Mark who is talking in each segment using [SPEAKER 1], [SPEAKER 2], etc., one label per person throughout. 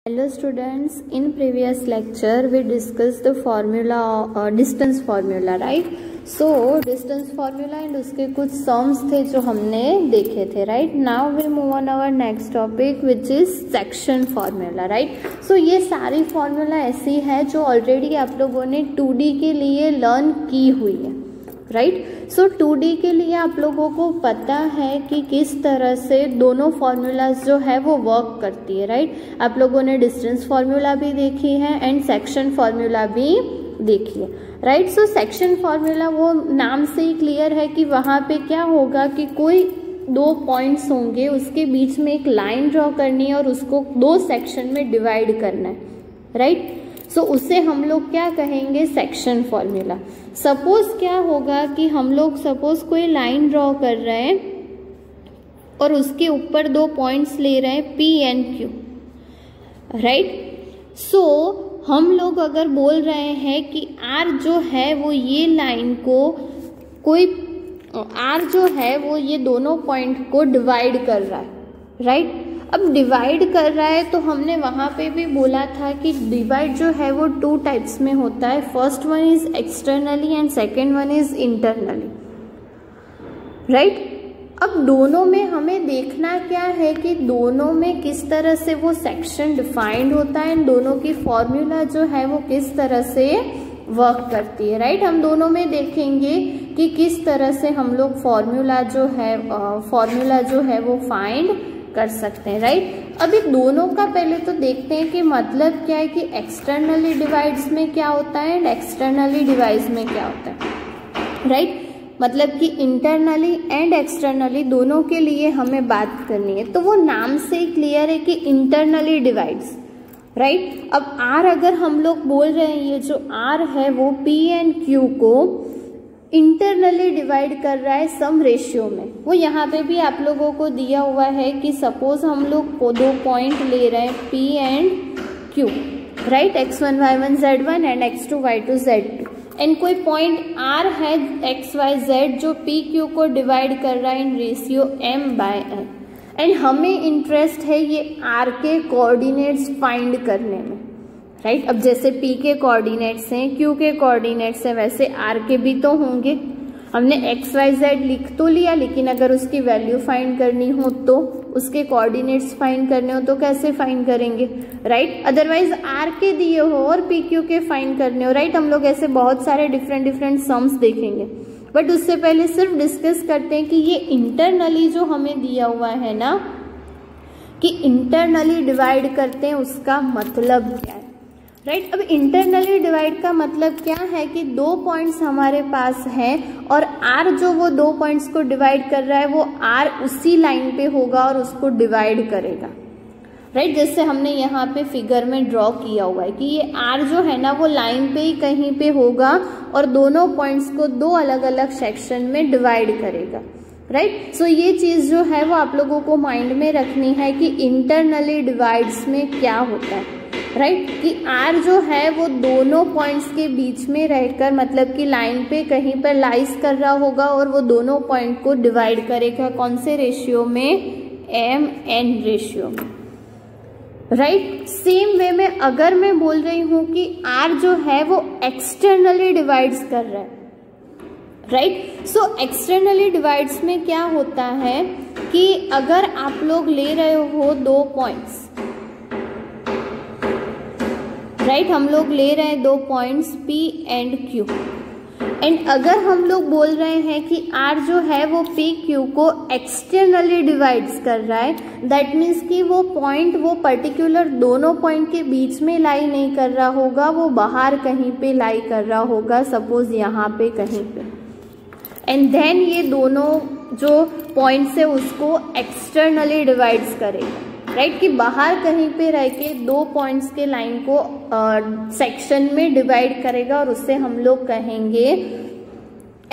[SPEAKER 1] Hello students, in previous lecture we discussed the formula distance formula, right? So distance formula and उसके कुछ sums थे जो हमने देखे थे, right? Now we move on our next topic which is section formula, right? So ये सारी formula ऐसी है जो already आप लोगों ने 2D के लिए learn की हुई है, राइट। सो 2D के लिए आप लोगों को पता है कि किस तरह से दोनों फॉर्मूलाज जो है वो वर्क करती है, राइट। आप लोगों ने डिस्टेंस फार्मूला भी देखी है एंड सेक्शन फार्मूला भी देखी है, राइट। सो सेक्शन फार्मूला वो नाम से ही क्लियर है कि वहाँ पे क्या होगा कि कोई दो पॉइंट्स होंगे, उसके बीच में एक लाइन ड्रॉ करनी है और उसको दो सेक्शन में डिवाइड करना है, राइट। सो उसे हम लोग क्या कहेंगे, सेक्शन फॉर्मूला। सपोज क्या होगा कि हम लोग सपोज कोई लाइन ड्रॉ कर रहे हैं और उसके ऊपर दो पॉइंट्स ले रहे हैं P एंड Q, राइट। सो हम लोग अगर बोल रहे हैं कि R जो है वो ये लाइन को कोई R जो है वो ये दोनों पॉइंट को डिवाइड कर रहा है, राइट। अब डिवाइड कर रहा है तो हमने वहाँ पे भी बोला था कि डिवाइड जो है वो टू टाइप्स में होता है। First one is externally and second one is internally, right. अब दोनों में हमें देखना क्या है कि दोनों में किस तरह से वो सेक्शन डिफाइंड होता है एंड दोनों की फॉर्मूला जो है वो किस तरह से वर्क करती है, राइट। हम दोनों में देखेंगे कि किस तरह से हम लोग फॉर्मूला जो है वो फाइंड कर सकते हैं, राइट। अभी दोनों का पहले तो देखते हैं कि मतलब क्या है कि एक्सटर्नली डिवाइड्स में क्या होता है एंड एक्सटर्नली डिवाइड्स में क्या होता है, राइट। मतलब कि इंटरनली एंड एक्सटर्नली दोनों के लिए हमें बात करनी है। तो वो नाम से ही क्लियर है कि इंटरनली डिवाइड्स, राइट। अब R अगर हम लोग बोल रहे हैं ये जो R है वो P एंड Q को इंटरनली डिवाइड कर रहा है सम रेशियो में। वो यहाँ पे भी आप लोगों को दिया हुआ है कि सपोज हम लोग को दो पॉइंट ले रहे हैं P and Q, right. x1 y1 z1 and x2 y2 z2 and कोई पॉइंट R है x y z जो P Q को डिवाइड कर रहा है इन रेशियो m/n एंड हमें इंटरेस्ट है ये R के कोऑर्डिनेट्स फाइंड करने में, राइट। अब जैसे P के कोऑर्डिनेट्स हैं, Q के कोऑर्डिनेट्स हैं, वैसे R के भी तो होंगे। हमने x y z लिख तो लिया, लेकिन अगर उसकी वैल्यू फाइंड करनी हो तो उसके कोऑर्डिनेट्स फाइंड करने हो तो कैसे फाइंड करेंगे, राइट। अदरवाइज R के दिए हो और P Q के फाइंड करने हो, राइट। हम लोग ऐसे बहुत सारे डिफरेंट सम्स देखेंगे, बट उससे पहले सिर्फ डिस्कस करते हैं कि ये इंटरनली जो हमें दिया हुआ है ना कि इंटरनली डिवाइड करते हैं, उसका मतलब क्या है, राइट। अब इंटरनली डिवाइड का मतलब क्या है कि दो पॉइंट्स हमारे पास हैं और R जो वो दो पॉइंट्स को डिवाइड कर रहा है वो R उसी लाइन पे होगा और उसको डिवाइड करेगा, राइट। जैसे हमने यहाँ पे फिगर में ड्रॉ किया हुआ है कि ये R जो है ना वो लाइन पे ही कहीं पे होगा और दोनों पॉइंट्स को दो अलग अलग सेक्शन में डिवाइड करेगा, राइट। सो ये चीज़ जो है वो आप लोगों को माइंड में रखनी है कि इंटरनली डिवाइड्स में क्या होता है, राइट। कि R जो है वो दोनों पॉइंट्स के बीच में रहकर मतलब कि लाइन पे कहीं पर लाइज कर रहा होगा और वो दोनों पॉइंट को डिवाइड करेगा कौन से रेशियो में, m/n रेशियो में, राइट। सेम वे में अगर मैं बोल रही हूँ कि R जो है वो एक्सटर्नली डिवाइड्स कर रहा है, राइट। सो एक्सटर्नली डिवाइड्स में क्या होता है कि अगर आप लोग ले रहे हो दो पॉइंट्स, राइट, हम लोग ले रहे हैं दो points P and Q and अगर हम लोग बोल रहे हैं कि R जो है वो P Q को एक्सटर्नली डिवाइड्स कर रहा है, दैट मीन्स कि वो पॉइंट वो पर्टिकुलर दोनों पॉइंट के बीच में लाई नहीं कर रहा होगा, वो बाहर कहीं पे लाई कर रहा होगा, सपोज यहाँ पे कहीं पे, एंड देन ये दोनों जो पॉइंट्स है उसको एक्सटर्नली डिवाइड्स करेगा, राइट। कि बाहर कहीं पे रह के दो पॉइंट्स के लाइन को सेक्शन में डिवाइड करेगा और उससे हम लोग कहेंगे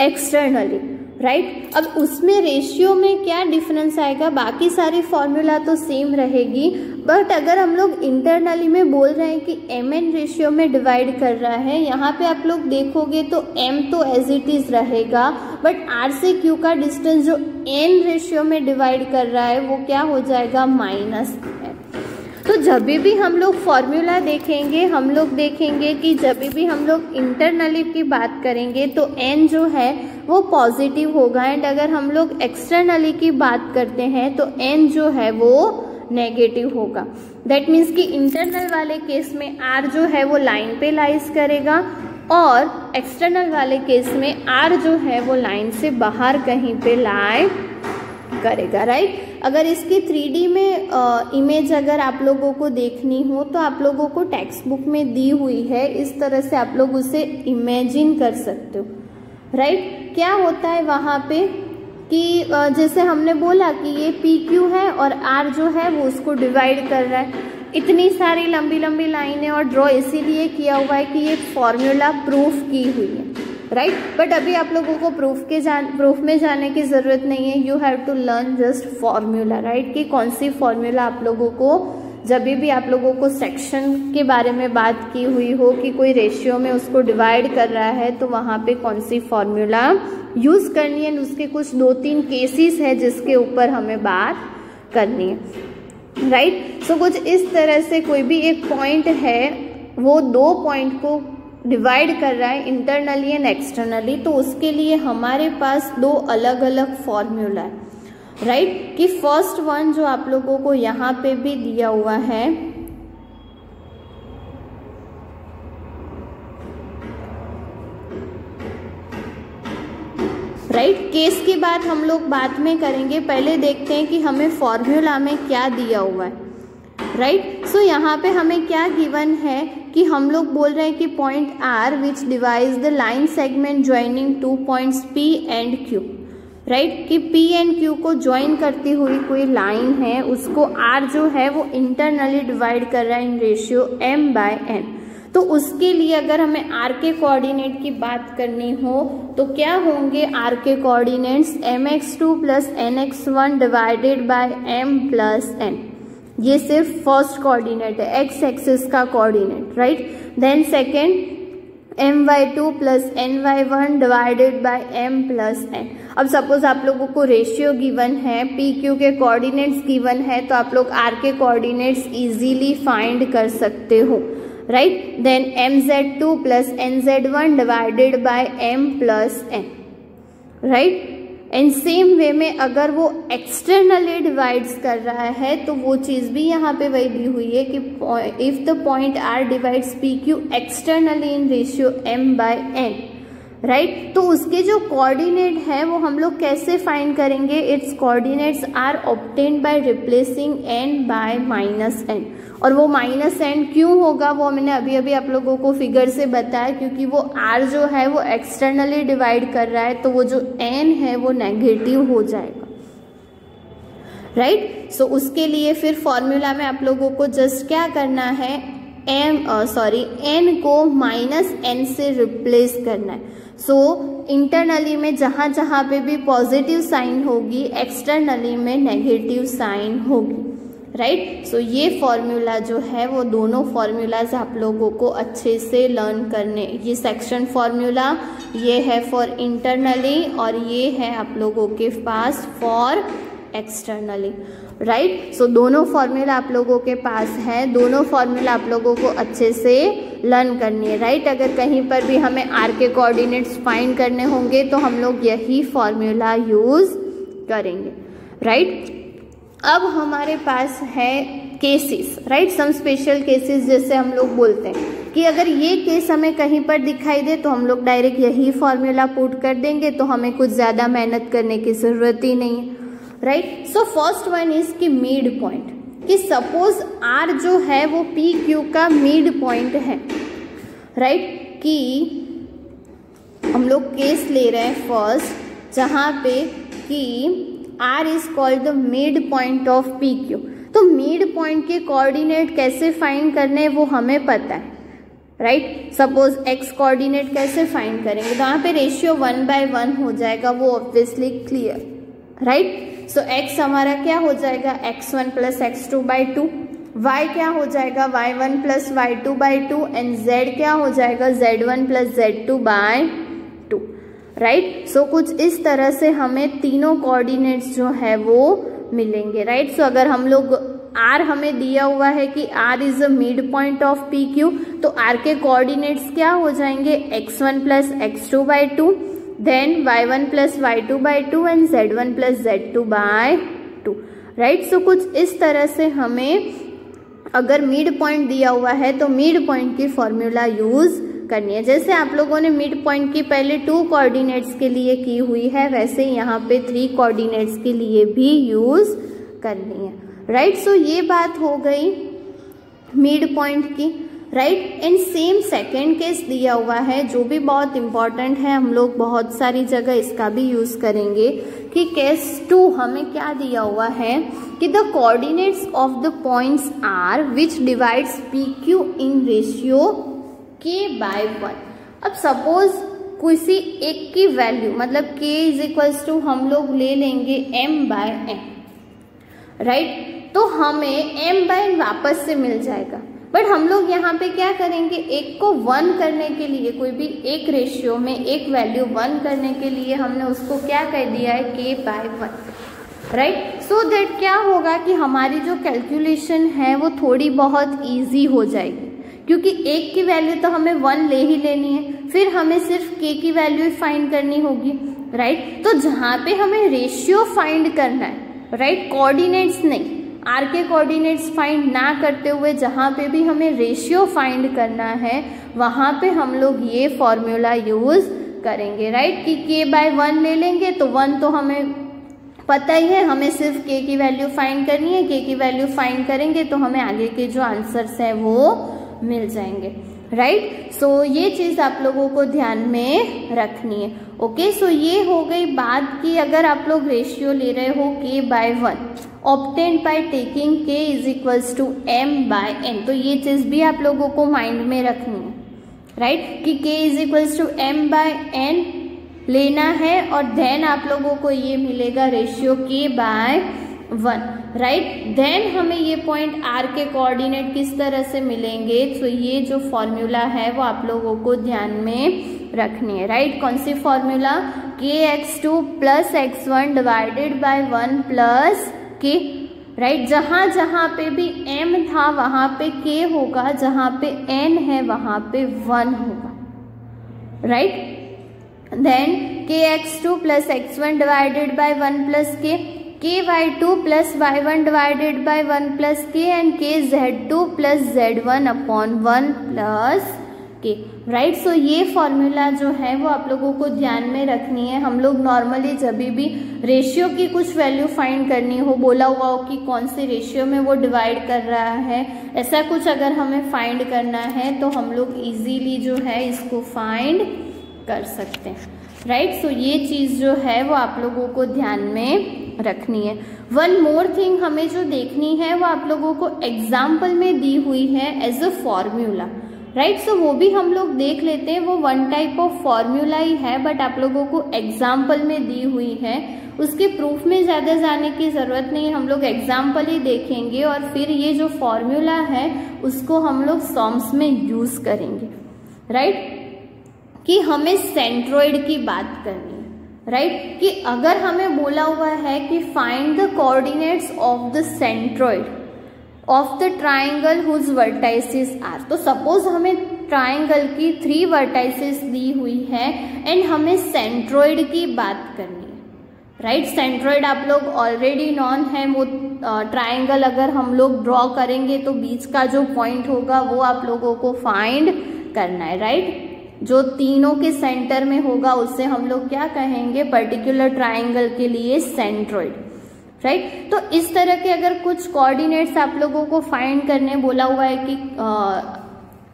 [SPEAKER 1] एक्सटर्नली, राइट। अब उसमें रेशियो में क्या डिफरेंस आएगा, बाकी सारी फॉर्मूला तो सेम रहेगी, बट अगर हम लोग इंटरनली में बोल रहे हैं कि mn रेशियो में डिवाइड कर रहा है, यहाँ पे आप लोग देखोगे तो m तो एज इट इज रहेगा, बट R से Q का डिस्टेंस जो n रेशियो में डिवाइड कर रहा है वो क्या हो जाएगा, -n। तो जब भी हम लोग फॉर्मूला देखेंगे, हम लोग देखेंगे कि जब भी हम लोग इंटरनली की बात करेंगे तो n जो है वो पॉजिटिव होगा, एंड अगर हम लोग एक्सटर्नली की बात करते हैं तो n जो है वो नेगेटिव होगा। दैट मीन्स कि इंटरनल वाले केस में r जो है वो लाइन पे लाइज करेगा और एक्सटर्नल वाले केस में r जो है वो लाइन से बाहर कहीं पे लाई करेगा, राइट। अगर इसकी 3D में इमेज अगर आप लोगों को देखनी हो तो आप लोगों को टेक्स्ट बुक में दी हुई है, इस तरह से आप लोग उसे इमेजिन कर सकते हो, राइट। क्या होता है वहाँ पे कि जैसे हमने बोला कि ये PQ है और R जो है वो उसको डिवाइड कर रहा है। इतनी सारी लंबी लंबी लाइनें और ड्रॉ इसीलिए किया हुआ है कि ये फॉर्मूला प्रूफ की हुई है, राइट। बट अभी आप लोगों को प्रूफ में जाने की ज़रूरत नहीं है, you have to learn just formula, right. कि कौन सी फॉर्मूला आप लोगों को जब भी आप लोगों को सेक्शन के बारे में बात की हुई हो कि कोई रेशियो में उसको डिवाइड कर रहा है तो वहाँ पे कौन सी फॉर्मूला यूज़ करनी है। उसके कुछ 2-3 केसेस है जिसके ऊपर हमें बात करनी है, राइट। सो कुछ इस तरह से कोई भी एक पॉइंट है वो 2 पॉइंट को डिवाइड कर रहा है इंटरनली एंड एक्सटर्नली, तो उसके लिए हमारे पास 2 अलग अलग फॉर्मूला है, राइट। कि फर्स्ट वन जो आप लोगों को यहाँ पे भी दिया हुआ है, राइट। केस की बात हम लोग बाद में करेंगे, पहले देखते हैं कि हमें फॉर्मूला में क्या दिया हुआ है, राइट। सो यहाँ पे हमें क्या गिवन है कि हम लोग बोल रहे हैं कि point R which divides the line segment joining 2 points P and Q, right. कि P एंड Q को ज्वाइन करती हुई कोई लाइन है, उसको R जो है वो इंटरनली डिवाइड कर रहा है इन रेशियो m/n। तो उसके लिए अगर हमें R के कोऑर्डिनेट की बात करनी हो तो क्या होंगे R के coordinates mx2 plus nx1 divided by m plus n। ये सिर्फ फर्स्ट कोऑर्डिनेट है, x एक्सिस का coordinate, right. Then second my2 plus ny1 divided by m plus n। अब सपोज आप लोगों को रेशियो गिवन है, PQ के कोऑर्डिनेट्स गिवन है, तो आप लोग R के कोऑर्डिनेट्स इजीली फाइंड कर सकते हो, right. Then mz2 plus nz1 divided by m plus n, right. And same way में अगर वो एक्सटर्नली डिवाइड्स कर रहा है तो वो चीज़ भी यहाँ पे वही दी हुई है कि if the point R divides PQ externally in ratio m/n, right. तो उसके जो कोऑर्डिनेट है वो हम लोग कैसे फाइंड करेंगे, its coordinates are obtained by replacing n by -n। और वो -n क्यों होगा वो मैंने अभी अभी आप लोगों को फिगर से बताया, क्योंकि वो r जो है वो एक्सटर्नली डिवाइड कर रहा है तो वो जो n है वो नेगेटिव हो जाएगा, राइट। सो उसके लिए फिर फॉर्मूला में आप लोगों को जस्ट क्या करना है, n को -n से रिप्लेस करना है। सो इंटरनली में जहाँ जहाँ पे भी पॉजिटिव साइन होगी एक्सटर्नली में नेगेटिव साइन होगी, राइट। सो ये फॉर्मूला जो है वो दोनों फॉर्मूलाज आप लोगों को अच्छे से लर्न करने, ये सेक्शन फॉर्मूला ये है फॉर इंटरनली और ये है आप लोगों के पास फॉर एक्सटर्नली, राइट। सो दोनों फॉर्मूला आप लोगों के पास है, दोनों फॉर्मूला आप लोगों को अच्छे से लर्न करनी है, राइट। अगर कहीं पर भी हमें R के कोऑर्डिनेट्स फाइंड करने होंगे तो हम लोग यही फॉर्मूला यूज़ करेंगे, राइट। अब हमारे पास है cases, right, some special cases जैसे हम लोग बोलते हैं कि अगर ये केस हमें कहीं पर दिखाई दे तो हम लोग डायरेक्ट यही फॉर्मूला पुट कर देंगे, तो हमें कुछ ज़्यादा मेहनत करने की ज़रूरत ही नहीं है, right. So first one is कि मिड पॉइंट, कि सपोज R जो है वो PQ का मिड पॉइंट है, राइट। कि हम लोग केस ले रहे हैं फर्स्ट जहाँ पे कि R is called the mid point of PQ। तो मिड पॉइंट के कोऑर्डिनेट कैसे फाइंड करने वो हमें पता है, राइट। सपोज x कोऑर्डिनेट कैसे फाइंड करेंगे, तो यहाँ पे रेशियो 1/1 हो जाएगा, वो ऑब्वियसली क्लियर, राइट। सो x हमारा क्या हो जाएगा, x1 प्लस x2/2, y क्या हो जाएगा, y1 plus y2/2 and z क्या हो जाएगा, z1 plus z2/2, right. So कुछ इस तरह से हमें तीनों कोऑर्डिनेट्स जो है वो मिलेंगे, राइट। सो अगर हम लोग R हमें दिया हुआ है कि R is a mid point of PQ, तो R के कोऑर्डिनेट्स क्या हो जाएंगे, x1 plus x2 by 2, then y1 plus y2 by 2 and z1 plus z2 by 2, right. So कुछ इस तरह से हमें अगर मिड पॉइंट दिया हुआ है तो मिड पॉइंट की फॉर्मूला यूज करनी है। जैसे आप लोगों ने मिड पॉइंट की पहले 2 कोऑर्डिनेट्स के लिए की हुई है, वैसे यहाँ पे 3 कोऑर्डिनेट्स के लिए भी यूज करनी है, राइट। सो ये बात हो गई मिड पॉइंट की, right. And same second case दिया हुआ है जो भी बहुत इंपॉर्टेंट है, हम लोग बहुत सारी जगह इसका भी यूज करेंगे कि केस 2 हमें क्या दिया हुआ है कि the coordinates of the points are which divides PQ in ratio k by 1। अब सपोज किसी एक की वैल्यू मतलब k इज इक्वल्स टू हम लोग ले लेंगे m बाय n, राइट। तो हमें m बाय n वापस से मिल जाएगा, बट हम लोग यहाँ पे क्या करेंगे, एक को 1 करने के लिए, कोई भी एक रेशियो में एक वैल्यू 1 करने के लिए हमने उसको क्या कह दिया है, k by 1, right. So that क्या होगा कि हमारी जो कैलकुलेशन है वो थोड़ी बहुत ईजी हो जाएगी, क्योंकि एक की वैल्यू तो हमें 1 ले ही लेनी है, फिर हमें सिर्फ k की वैल्यू फाइंड करनी होगी, राइट। तो जहाँ पे हमें रेशियो फाइंड करना है, राइट, कोऑर्डिनेट्स नहीं, r के कोऑर्डिनेट्स फाइंड ना करते हुए जहाँ पे भी हमें रेशियो फाइंड करना है वहाँ पे हम लोग ये फॉर्मूला यूज करेंगे, राइट, कि k बाय 1 ले लेंगे तो 1 तो हमें पता ही है, हमें सिर्फ k की वैल्यू फाइंड करनी है, k की वैल्यू फाइंड करेंगे तो हमें आगे के जो आंसर्स हैं वो मिल जाएंगे, राइट। सो ये चीज आप लोगों को ध्यान में रखनी है, ओके। सो ये हो गई बात कि अगर आप लोग रेशियो ले रहे हो k by 1 obtained by taking k is equals to m by n, तो ये चीज भी आप लोगों को माइंड में रखनी है, राइट, कि k is equals to m by n लेना है और देन आप लोगों को ये मिलेगा ratio k by 1, right. Then हमें ये पॉइंट r के कोऑर्डिनेट किस तरह से मिलेंगे, तो ये जो फॉर्मूला है वो आप लोगों को ध्यान में रखनी है, राइट। कौन सी formula, kx2 plus x1 divided by 1 plus k, right. जहां जहां पे भी m था वहां पे k होगा, जहां पे n है वहां पे 1 होगा, right. Then kx2 plus x1 divided by 1 plus ky2 plus y1 divided by 1 plus k and kz2 plus z1 upon 1 plus k, right. So ये फॉर्मूला जो है वो आप लोगों को ध्यान में रखनी है। हम लोग नॉर्मली जब भी रेशियो की कुछ वैल्यू फाइंड करनी हो, बोला हुआ हो कि कौन से रेशियो में वो डिवाइड कर रहा है, ऐसा कुछ अगर हमें फाइंड करना है तो हम लोग इजीली जो है इसको फाइंड कर सकते हैं, राइट। सो ये चीज जो है वो आप लोगों को ध्यान में रखनी है। वन मोर थिंग हमें जो देखनी है वो आप लोगों को एग्जाम्पल में दी हुई है एज अ फॉर्मूला, राइट। सो वो भी हम लोग देख लेते हैं, वो वन टाइप ऑफ फॉर्मूला ही है बट आप लोगों को एग्जाम्पल में दी हुई है, उसके प्रूफ में ज्यादा जाने की जरूरत नहीं, हम लोग एग्जाम्पल ही देखेंगे और फिर ये जो फॉर्मूला है उसको हम लोग सॉम्स में यूज करेंगे, राइट। कि हमें सेंट्रोइड की बात करनी है, राइट, कि अगर हमें बोला हुआ है कि find the coordinates of the centroid of the triangle whose vertices are, तो सपोज हमें ट्राइंगल की 3 वर्टाइसेस दी हुई है एंड हमें सेंट्रोइड की बात करनी है, राइट। सेंट्रोइड आप लोग ऑलरेडी नॉन है, वो ट्राइंगल अगर हम लोग ड्रॉ करेंगे तो बीच का जो पॉइंट होगा वो आप लोगों को फाइंड करना है, राइट। जो तीनों के सेंटर में होगा उससे हम लोग क्या कहेंगे, पर्टिकुलर ट्राइंगल के लिए सेंट्रोइड, राइट। तो इस तरह के अगर कुछ कोऑर्डिनेट्स आप लोगों को फाइंड करने बोला हुआ है कि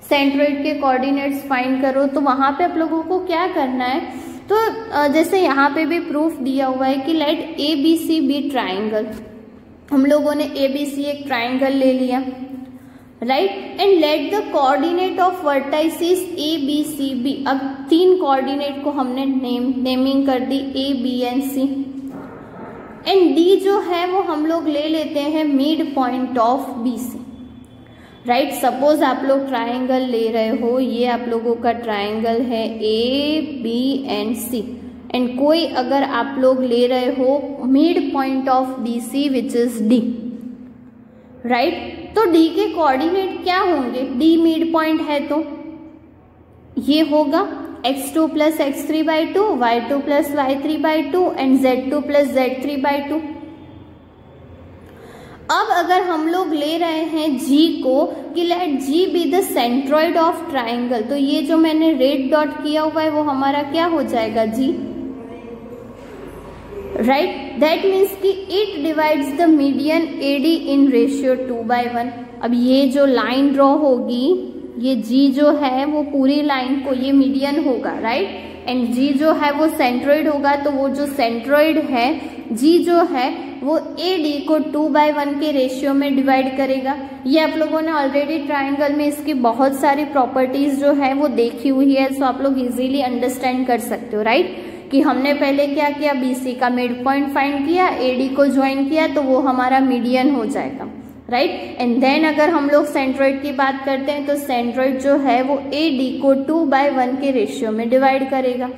[SPEAKER 1] सेंट्रोइड के कोऑर्डिनेट्स फाइंड करो, तो वहां पे आप लोगों को क्या करना है, तो जैसे यहाँ पे भी प्रूफ दिया हुआ है कि लेट ABC बी ट्राइंगल, हम लोगों ने ABC एक ट्राइंगल ले लिया, right, and let the coordinate of vertices ABCB, अब 3 कोऑर्डिनेट को हमने नेमिंग कर दी A, B and C, and D जो है वो हम लोग ले लेते हैं mid point of BC, right. Suppose आप लोग ट्राइंगल ले रहे हो, ये आप लोगों का ट्राइंगल है A, B and C, and कोई अगर आप लोग ले रहे हो mid point of BC which is D, right. तो डी के कोऑर्डिनेट क्या होंगे, डी मिड पॉइंट है तो ये होगा x2 plus x3/2, y2 plus y3/2 and z2 plus z3/2। अब अगर हम लोग ले रहे हैं g को कि let g be the centroid of triangle, तो ये जो मैंने रेड डॉट किया हुआ है वो हमारा क्या हो जाएगा, g, राइट। दैट मीन्स कि it divides the median AD in ratio 2/1। अब ये जो लाइन ड्रॉ होगी, ये G जो है वो पूरी लाइन को, ये मीडियन होगा, राइट, एंड G जो है वो सेंट्रॉइड होगा, तो वो जो सेंट्रॉइड है G जो है वो AD को 2/1 के रेशियो में डिवाइड करेगा। ये आप लोगों ने ऑलरेडी ट्राइंगल में इसकी बहुत सारी प्रॉपर्टीज जो है वो देखी हुई है, सो आप लोग इजीली अंडरस्टैंड कर सकते हो, राइट, कि हमने पहले क्या किया, BC का मिड पॉइंट फाइंड किया, AD को ज्वाइन किया, तो वो हमारा मीडियन हो जाएगा, राइट। एंड देन अगर हम लोग सेंट्रॉइड की बात करते हैं तो सेंट्रॉइड जो है वो AD को 2/1 के रेशियो में डिवाइड करेगा।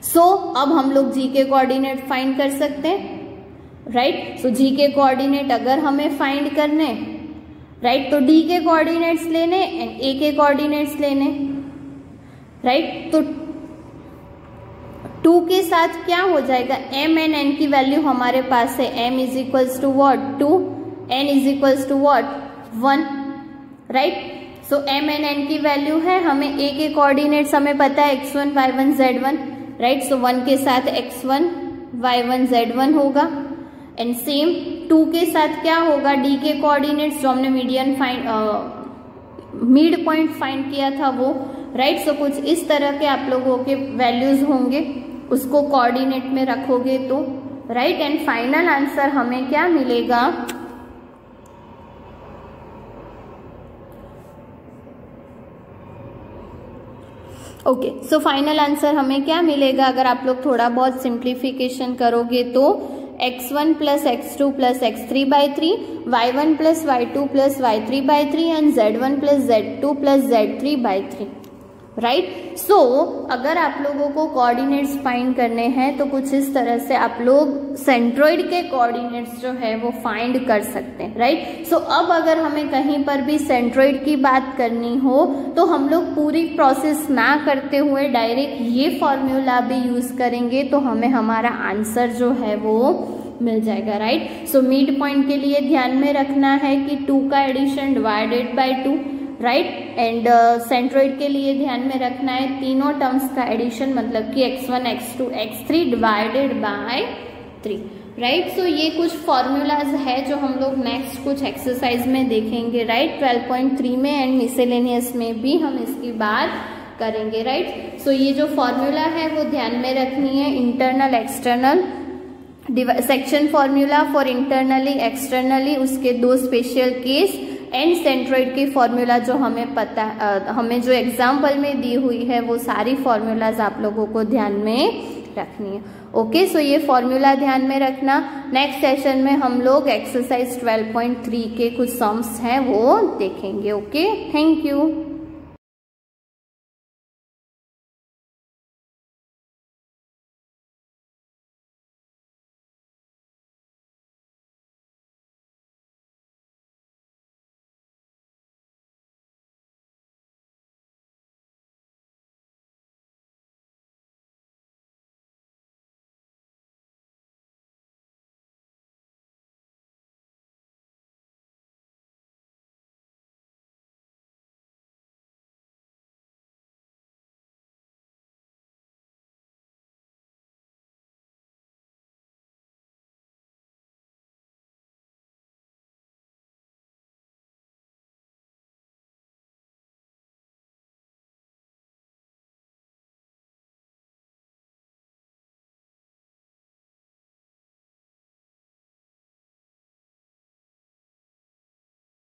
[SPEAKER 1] सो अब हम लोग G के कोऑर्डिनेट फाइंड कर सकते हैं, राइट। सो G के कोऑर्डिनेट अगर हमें फाइंड करने, राइट, तो D के कोऑर्डिनेट्स लेने एंड A के कोऑर्डिनेट्स लेने, राइट। तो 2 के साथ क्या हो जाएगा, m एंड n की वैल्यू हमारे पास है, m is equals to what, 2, n is equals to what, 1, right. So m and n की वैल्यू है, हमें A के कोऑर्डिनेट्स हमें पता है x1 y1 z1, राइट। सो 1 के साथ x1 y1 z1 होगा एंड सेम 2 के साथ क्या होगा, D के कोऑर्डिनेट्स जो हमने मीडियन मिड पॉइंट फाइंड किया था वो, राइट। सो कुछ इस तरह के आप लोगों के वैल्यूज होंगे, उसको कोऑर्डिनेट में रखोगे तो, राइट, एंड फाइनल आंसर हमें क्या मिलेगा, ओके। सो फाइनल आंसर हमें क्या मिलेगा, अगर आप लोग थोड़ा बहुत सिंप्लीफिकेशन करोगे तो x1 plus x2 plus x3/3, y1 plus y2 plus y3/3 and z1 plus z2 plus z3/3, right. So अगर आप लोगों को कोऑर्डिनेट्स फाइंड करने हैं तो कुछ इस तरह से आप लोग सेंट्रॉइड के कोऑर्डिनेट्स जो है वो फाइंड कर सकते हैं, राइट। सो अब अगर हमें कहीं पर भी सेंट्रॉइड की बात करनी हो तो हम लोग पूरी प्रोसेस ना करते हुए डायरेक्ट ये फॉर्मूला भी यूज करेंगे तो हमें हमारा आंसर जो है वो मिल जाएगा, राइट। सो मिड पॉइंट के लिए ध्यान में रखना है कि 2 का addition divided by 2, right, and centroid के लिए ध्यान में रखना है तीनों टर्म्स का एडिशन, मतलब कि x1 x2 x3 divided by 3, right. So ये कुछ फॉर्मूलाज है जो हम लोग नेक्स्ट कुछ एक्सरसाइज में देखेंगे, राइट, 12.3 में एंड मिसेलेनियस में भी हम इसकी बात करेंगे, राइट। सो ये जो फॉर्मूला है वो ध्यान में रखनी है, internal external section formula for internally externally, उसके 2 स्पेशल केस एंड सेंट्रॉइड की फॉर्मूला जो हमें पता, हमें जो एग्जाम्पल में दी हुई है वो सारी फॉर्मूलाज आप लोगों को ध्यान में रखनी है, ओके। सो ये फॉर्मूला ध्यान में रखना। नेक्स्ट सेशन में हम लोग एक्सरसाइज 12.3 के कुछ सम्स हैं वो देखेंगे, ओके। Thank you.